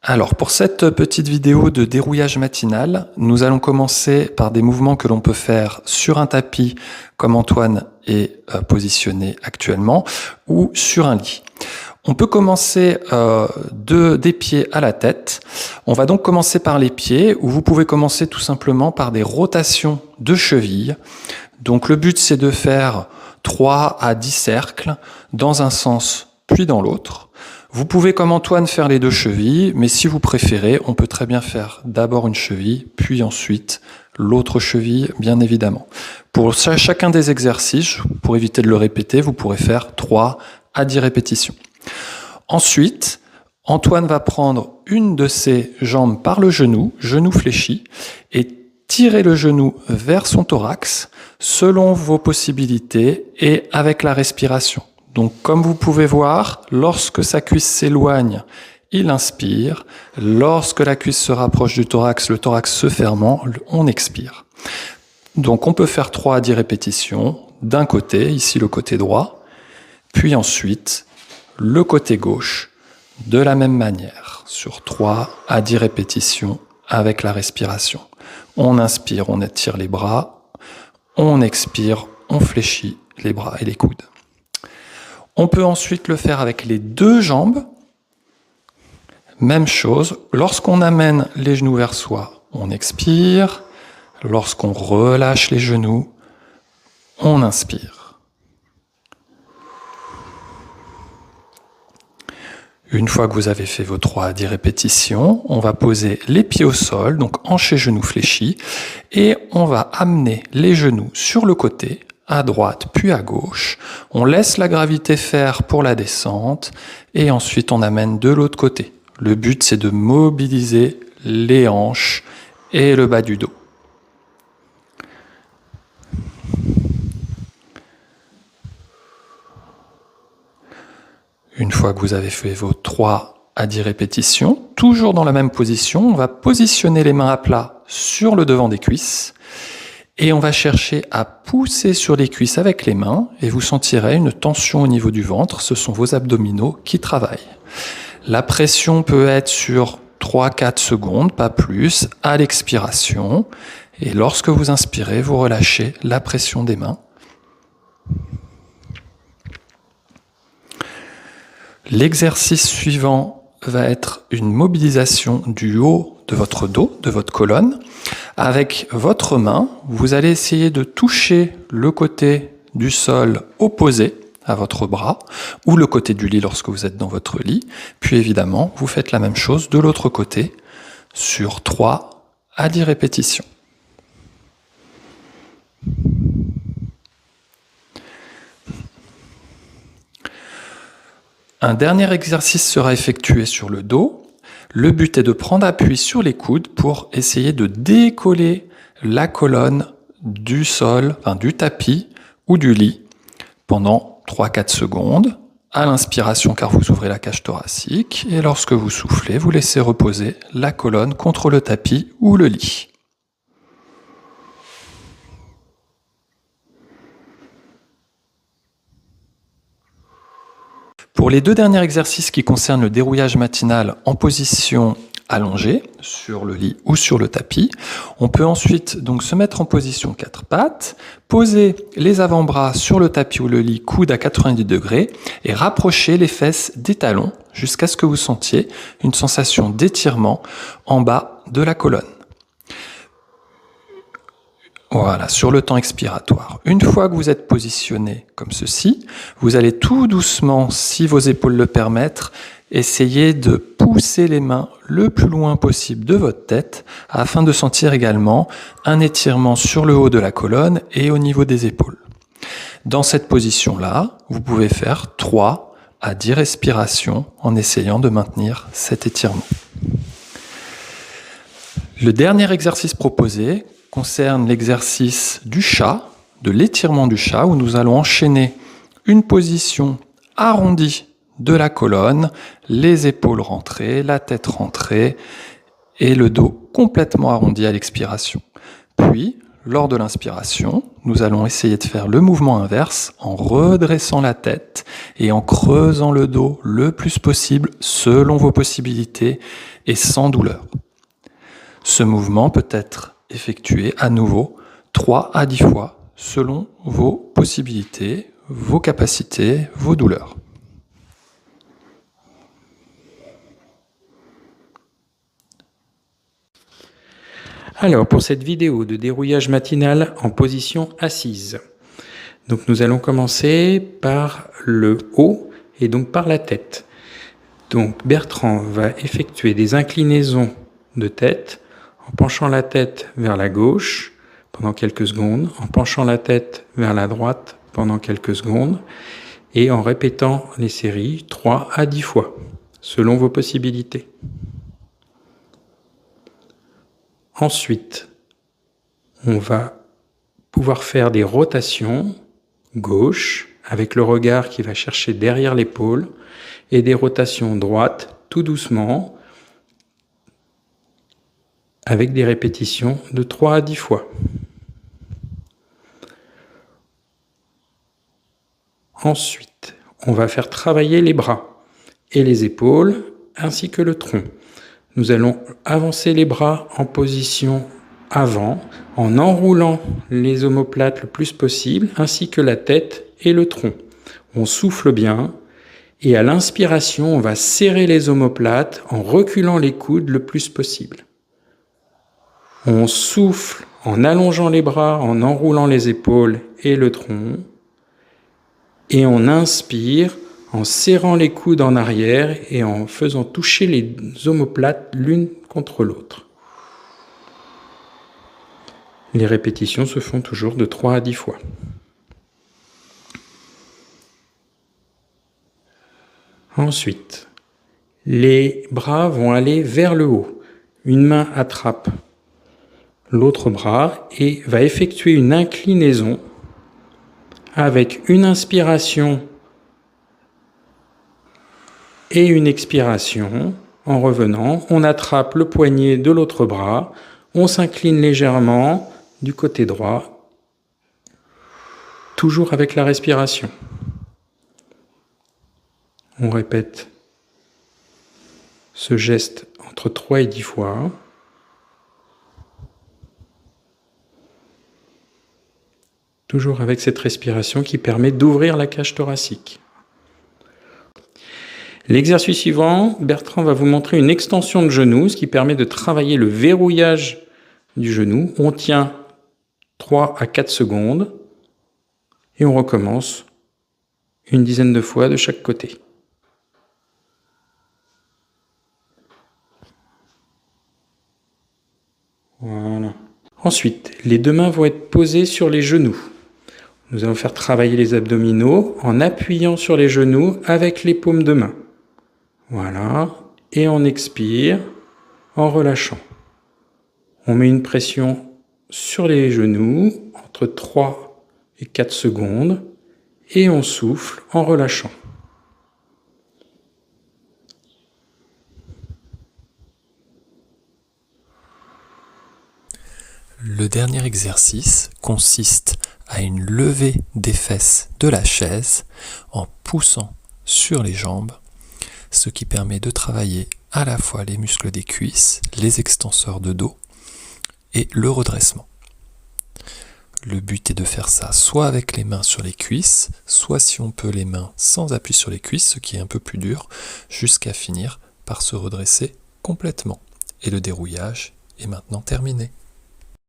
Alors, pour cette petite vidéo de dérouillage matinal, nous allons commencer par des mouvements que l'on peut faire sur un tapis, comme Antoine est positionné actuellement, ou sur un lit. On peut commencer des pieds à la tête. On va donc commencer par les pieds, où vous pouvez commencer tout simplement par des rotations de chevilles. Donc le but, c'est de faire 3 à 10 cercles dans un sens puis dans l'autre. Vous pouvez, comme Antoine, faire les deux chevilles, mais si vous préférez, on peut très bien faire d'abord une cheville, puis ensuite l'autre cheville, bien évidemment. Pour chacun des exercices, pour éviter de le répéter, vous pourrez faire 3 à 10 répétitions. Ensuite, Antoine va prendre une de ses jambes par le genou fléchi, et tirer le genou vers son thorax, selon vos possibilités et avec la respiration. Donc, comme vous pouvez voir, lorsque sa cuisse s'éloigne, il inspire. Lorsque la cuisse se rapproche du thorax, le thorax se fermant, on expire. Donc, on peut faire 3 à 10 répétitions d'un côté, ici le côté droit, puis ensuite le côté gauche, de la même manière, sur 3 à 10 répétitions avec la respiration. On inspire, on étire les bras, on expire, on fléchit les bras et les coudes. On peut ensuite le faire avec les deux jambes. Même chose, lorsqu'on amène les genoux vers soi, on expire. Lorsqu'on relâche les genoux, on inspire. Une fois que vous avez fait vos 3 à 10 répétitions, on va poser les pieds au sol, donc hanches et genoux fléchis, et on va amener les genoux sur le côté, à droite puis à gauche. On laisse la gravité faire pour la descente et ensuite on amène de l'autre côté. Le but, c'est de mobiliser les hanches et le bas du dos. Une fois que vous avez fait vos 3 à 10 répétitions, toujours dans la même position, on va positionner les mains à plat sur le devant des cuisses. Et on va chercher à pousser sur les cuisses avec les mains et vous sentirez une tension au niveau du ventre. Ce sont vos abdominaux qui travaillent. La pression peut être sur 3-4 secondes, pas plus, à l'expiration. Et lorsque vous inspirez, vous relâchez la pression des mains. L'exercice suivant va être une mobilisation du haut de votre dos, de votre colonne. Avec votre main, vous allez essayer de toucher le côté du sol opposé à votre bras ou le côté du lit lorsque vous êtes dans votre lit. Puis évidemment, vous faites la même chose de l'autre côté sur 3 à 10 répétitions. Un dernier exercice sera effectué sur le dos. Le but est de prendre appui sur les coudes pour essayer de décoller la colonne du sol, du tapis ou du lit pendant 3-4 secondes. À l'inspiration, car vous ouvrez la cage thoracique, et lorsque vous soufflez, vous laissez reposer la colonne contre le tapis ou le lit. Pour les 2 derniers exercices qui concernent le dérouillage matinal en position allongée, sur le lit ou sur le tapis, on peut ensuite donc se mettre en position 4 pattes, poser les avant-bras sur le tapis ou le lit, coude à 90 degrés, et rapprocher les fesses des talons jusqu'à ce que vous sentiez une sensation d'étirement en bas de la colonne. Voilà, sur le temps expiratoire. Une fois que vous êtes positionné comme ceci, vous allez tout doucement, si vos épaules le permettent, essayer de pousser les mains le plus loin possible de votre tête afin de sentir également un étirement sur le haut de la colonne et au niveau des épaules. Dans cette position-là, vous pouvez faire 3 à 10 respirations en essayant de maintenir cet étirement. Le dernier exercice proposé concerne l'exercice du chat, de l'étirement du chat, où nous allons enchaîner une position arrondie de la colonne, les épaules rentrées, la tête rentrée et le dos complètement arrondi à l'expiration. Puis, lors de l'inspiration, nous allons essayer de faire le mouvement inverse en redressant la tête et en creusant le dos le plus possible selon vos possibilités et sans douleur. Ce mouvement peut être effectué à nouveau 3 à 10 fois selon vos possibilités, vos capacités, vos douleurs. Alors, pour cette vidéo de dérouillage matinal en position assise, donc nous allons commencer par le haut et donc par la tête. Donc Bertrand va effectuer des inclinaisons de tête en penchant la tête vers la gauche pendant quelques secondes, en penchant la tête vers la droite pendant quelques secondes et en répétant les séries 3 à 10 fois, selon vos possibilités. Ensuite, on va pouvoir faire des rotations gauche avec le regard qui va chercher derrière l'épaule et des rotations droite tout doucement avec des répétitions de 3 à 10 fois. Ensuite, on va faire travailler les bras et les épaules ainsi que le tronc. Nous allons avancer les bras en position avant, en enroulant les omoplates le plus possible, ainsi que la tête et le tronc. On souffle bien, et à l'inspiration, on va serrer les omoplates en reculant les coudes le plus possible. On souffle en allongeant les bras, en enroulant les épaules et le tronc, et on inspire en serrant les coudes en arrière et en faisant toucher les omoplates l'une contre l'autre. Les répétitions se font toujours de 3 à 10 fois. Ensuite, les bras vont aller vers le haut. Une main attrape l'autre bras et va effectuer une inclinaison avec une inspiration et une expiration. En revenant, on attrape le poignet de l'autre bras, on s'incline légèrement du côté droit, toujours avec la respiration. On répète ce geste entre 3 et 10 fois. Toujours avec cette respiration qui permet d'ouvrir la cage thoracique. L'exercice suivant, Bertrand va vous montrer une extension de genou, ce qui permet de travailler le verrouillage du genou. On tient 3 à 4 secondes et on recommence une dizaine de fois de chaque côté. Voilà. Ensuite, les deux mains vont être posées sur les genoux. Nous allons faire travailler les abdominaux en appuyant sur les genoux avec les paumes de main. Voilà, et on expire en relâchant. On met une pression sur les genoux entre 3 et 4 secondes et on souffle en relâchant. Le dernier exercice consiste à une levée des fesses de la chaise en poussant sur les jambes, ce qui permet de travailler à la fois les muscles des cuisses, les extenseurs de dos et le redressement. Le but est de faire ça soit avec les mains sur les cuisses, soit si on peut les mains sans appui sur les cuisses, ce qui est un peu plus dur, jusqu'à finir par se redresser complètement. Et le dérouillage est maintenant terminé.